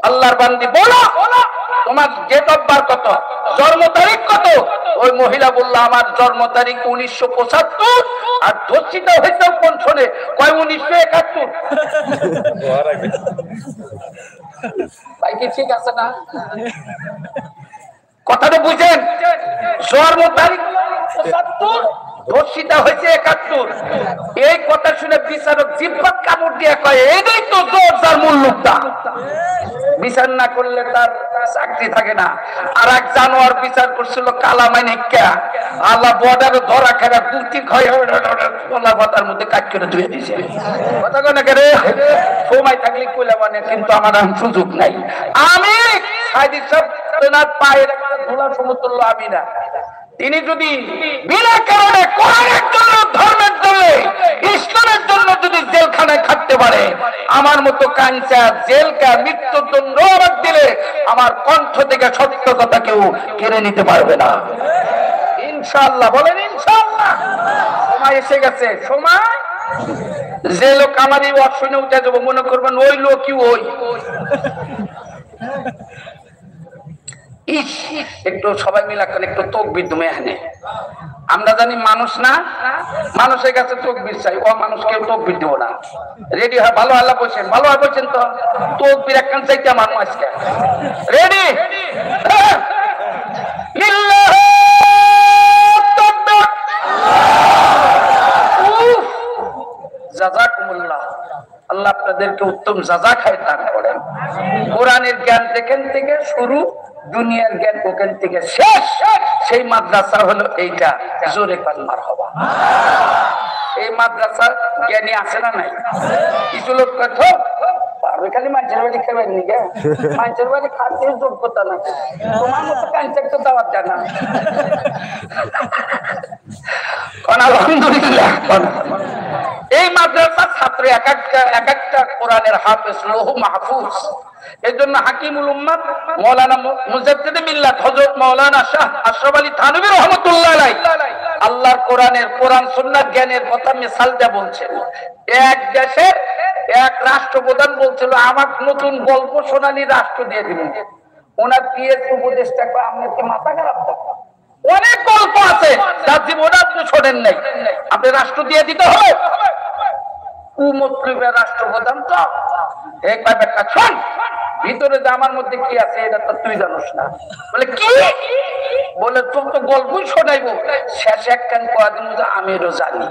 আল্লাহর বান্দি বলো তোমার ডেট অফ বার্থ কত, জন্ম তারিখ কত? ওই মহিলা বলল আমার জন্ম তারিখ 1975 আর ধর্ষিতা হয়েছে কোন সনে? কয় 1971। ভাই কি ঠিক আছে না? কথাটা বুঝেন, জন্ম তারিখ 75, ধর্ষিতা হয়েছে 71। এই কথা শুনে বিচারক জিহ্বা কামড় দিয়ে কয় এটাই তো জোর, যার মূল লোকটা। বিচার না করলে তার চাকরি থাকে না। আর এক জানোয়ার বিচার করছিল কালামাইনিকা, আল্লাহ বর্ডারে ধরা খেলা কুর্তি খোলা পাতার মধ্যে কাজ করে ধুয়ে দিয়েছে। কথা কেন করে সময় থাকলে কইলা মানে, কিন্তু আমার সুযোগ নাই। আমি সাইদি সব পায়ের ধুলা সমতুল্য আমি না। তিনি যদি বিনা কারণে কোরআনের জন্য, ধর্মের জন্য, ইসলামের জন্য যদি জেলখানায় থাকতে পারে, আমার মতো কাঞ্চা জেলকা মৃত্যুদণ্ড আমার দিলে আমার কণ্ঠ থেকে সত্য কথা কেউ কেড়ে নিতে পারবে না, ইনশাআল্লাহ। বলেন ইনশাআল্লাহ। সময় এসে গেছে, সময়। যে লোক আমার এই ওয়াজ শুনে উঠে যাবো মনে করবেন ওই লোকই ওই। একটু সবাই মিলে একটু তকবির তুমি এখানে। আমরা জানি মানুষ না, মানুষের কাছে তকবির চাই, ও মানুষকে তকবির দেবো না। রেডি হয়? ভালো আল্লাহ বলছেন, ভালো হয় বলছেন তো তকবির একখান চাইতে আমার আজকে রেডি। জাযাকুমুল্লাহ, আল্লাহ আপনাদেরকে উত্তম জাযা খায় দান করেন। কোরআনের জ্ঞান যেখান থেকে শুরু, দুনিয়ার জ্ঞান ওখান থেকে শেষ। সেই মাদ্রাসা হলো এইটা। জোরে কান মারহাবা। এই মাদ্রাসার জ্ঞানী আছে না নাই? কিছু লোক কথা পারবে খালি মানুষের বাড়ি খেবেন নি গে, মানুষের বাড়ি খাতে যোগ্যতা না, তোমার মতো কাঞ্চার তো দাওয়াত দেয় না। আলহামদুলিল্লাহ। এই মাদ্রাসার ছাত্র এক একটা কোরআনের হাফেজ, লৌহ মাহফুজ। এই জন্য হাকিমুল উম্মাত মাওলানা মুজাদ্দিদ মিল্লাত হযরত মাওলানা শাহ আশরাফ আলী থানভী রাহমাতুল্লাহ আলাইহি আল্লাহর কোরআনের, কোরআন সুন্নাহ জ্ঞানের কথা মিসাল দেয়া বলছেন। এক দেশের এক রাষ্ট্রপ্রধান বলছিল আমাকে নতুন গল্প শোনানি রাষ্ট্র দিয়ে দিবেন। ওনার পিএস উপদেষ্টা কয় আপনার কি মাথা খারাপ? অনেক গল্প আছে যার জীবনে আপনি শোনেন নাই, আপনি রাষ্ট্র দিয়ে দিতে হবে? কুমতলিবের রাষ্ট্রপ্রধান তো একবার ব্যাখ্যা শোন, ভিতরে যে আমার মধ্যে কি আছে এটা তো তুই জানোস না। বলে কি? বলে তোর তো গল্পই শোনাইবো, শেষে একখান কয়া দিন যে আমিও জানি।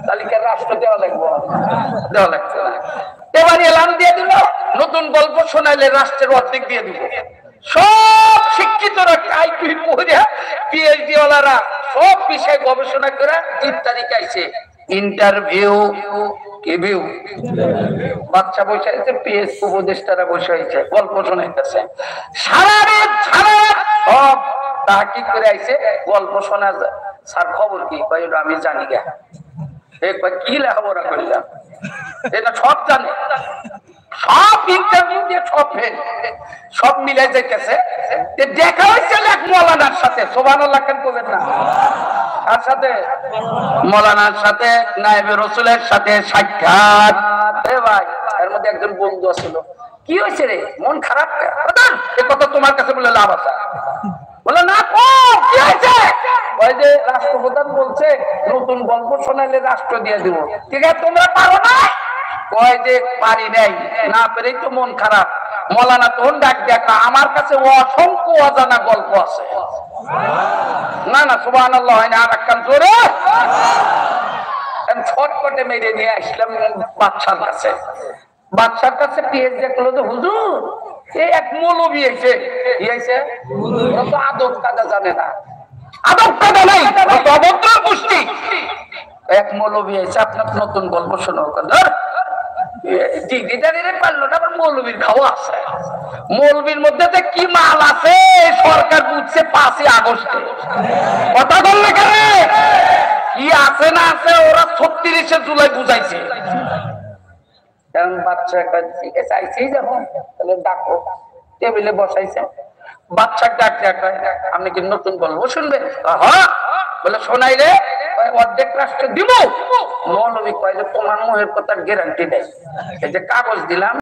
তালিকার রাষ্ট্র দেওয়া লাগবো, দেওয়া লাগবে। এবার এলান দিয়ে দিল নতুন গল্প শোনাইলে রাষ্ট্রের অর্ধেক দিয়ে দিব। সব শিক্ষিতরা আইকিউ পড়ে পিএইচডি ওয়ালারা সব বিষয়ে গবেষণা করে 3 তারিখ আইছে ইন্টারভিউ। কেভিউ বাচ্চা বসে আছে, পিএস উপদেষ্টারা বসে আছে, গল্প শোনাইতেছে। সারা রাত সব তাহকিক করে আইছে, গল্প শোনা যায়। স্যার খবর কি? ভাই আমি জানি গা। একবার কি লেখাপড়া করলাম এটা সব জানে, সব ইন্টারভিউ দিয়ে সব মিলাই যাইতেছে। দেখা হয়েছে এক মৌলানার সাথে, সুবহানাল্লাহ কেন বলেন না? তার সাথে মৌলানার সাথে নায়েবে রাসূলের সাথে সাক্ষাৎ। ভাই এর মধ্যে একজন বন্ধু ছিল। কি হয়েছে রে, মন খারাপ? এ কথা তোমার কাছে বলে লাভ আছে? বলে না, কি হয়েছে? ওই যে রাষ্ট্রপ্রধান বলছে নতুন গল্প শোনাইলে রাষ্ট্র দিয়ে দিব। ঠিক আছে, তোমরা পারো না? কয় যে পারি নাই, না পেরেই তো মন খারাপ। মৌলানা তখন ডাক দেখা, আমার কাছে অসংখ্য অজানা গল্প আছে। না না সুবহানাল্লাহ হয় না, আর একখান জোরে ছটপটে মেরে নিয়ে আসলাম বাদশার কাছে। বাদশার কাছে পিএস দেখলো যে হুজুর এই এক মৌলবী এসে আদব কাদা জানে না, আদব কাদা নাই, অভদ্র গোষ্ঠী। এক মৌলবী এসে আপনার নতুন গল্প শোনাও। মৌলবীর খাওয়া আছে, মৌলবীর মধ্যে কি মাল আছে সরকার বুঝছে 5ই আগস্টে। কথা বললে কেন? কি আছে না আছে ওরা 36শে জুলাই বুঝাইছে। কারণ বাচ্চা ঠিক আছে আইসেই যখন তাহলে ডাকো, টেবিলে বসাইছে। বাচ্চাকে ডাক দেখায়, আপনি কি নতুন গল্প শুনবেন? হ্যাঁ। বলে শোনাই রে, অর্ধেক রাষ্ট্র দিব। মৌলবী কয় যে তোমার মুহের কথা গ্যারান্টি দেয়, এই যে কাগজ দিলাম